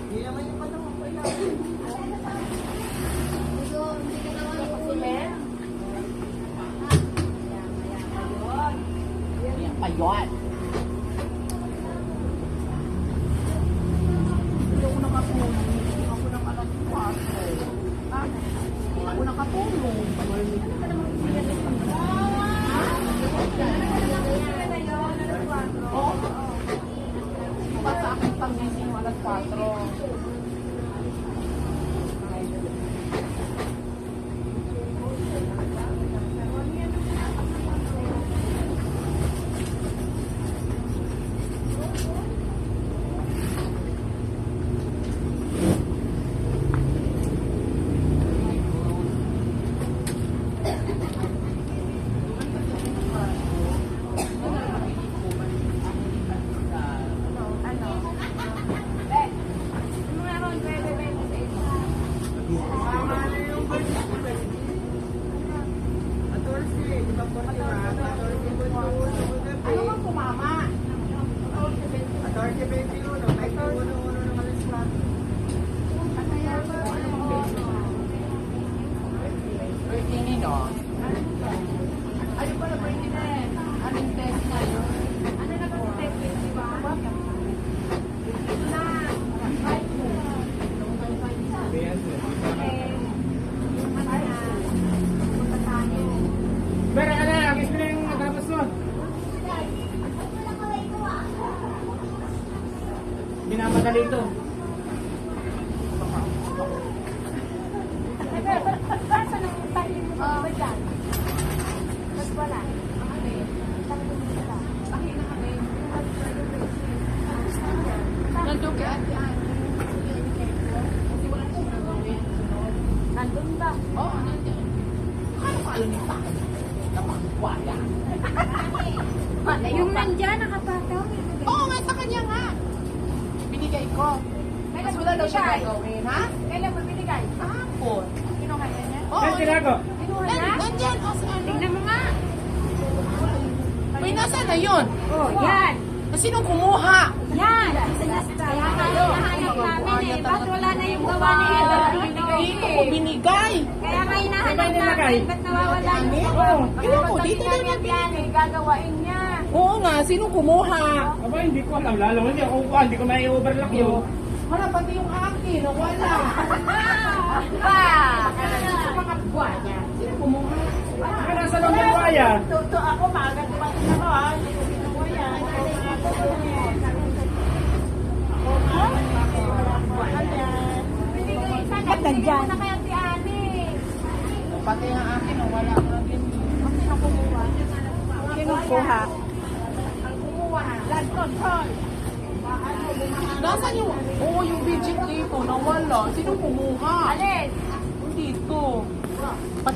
Hindi naman yung panahon ko ilan. Ayun. Hindi ako nakatulog. Hindi ako ng alas 4. Hindi ako nakatulog. Oo. Ba't sa akin pangising yung alas 4? Ano bang kumama? 14-21, may 1-1 ng alas 4. Bertini, no? Ano pala Bertini? Anong test na yun? Ano na ba yung test, di ba? Ito na. 5 Pero ano, agis mo na yung natapos mo. Binamadali ito. Saan ang tayo mo ba dyan? Mas wala. Nandun kay Ate Anne. Kasi wala siya nagawin. Nandun ba? Oo, nandun. Ano pa alam niya sa akin? Napakawala. Yung nandyan, nakapataw. Oo nga, sa kanya nga. Binigay ko. Mas wala daw siya gagawin, ha? Kailan mo binigay? Hapon. Kinuha niya? Saan tinago? Kinuha niya? Nandyan, o sa ano? Tingnan mo nga. May nasa na yun? Oh, yan. Sinong kumuha? Yan. Kaya kayo, hinahanap namin eh. Ba't wala na yung gawa ni Heather? Dito ko binigay. Kaya nga hinahanap Saan nilagay? namin. Ba't nawawala yung Oo. Ewan ko, dito daw niya yan eh. Gagawain niya. Oo nga, sinong kumuha? Aba, hindi ko alam. Lalo hindi ako kuha. Hindi ko may overlock yun. Wala, pati yung akin, wala. Sa mga buwan niya. Sino kumuha? Ah, nasa lang yung kaya. Ito ako, maaga dumating ako ha. Hindi ko kinuha yan. Ba't nandyan? Na kaya si Ani. Pati yung akin, wala na din. Sino kumuha? Sino kuha? Ang kumuha. Land control. Nasaan yung, oo, yung digit dito, nawala. Sino kumuha? Alin? Dito.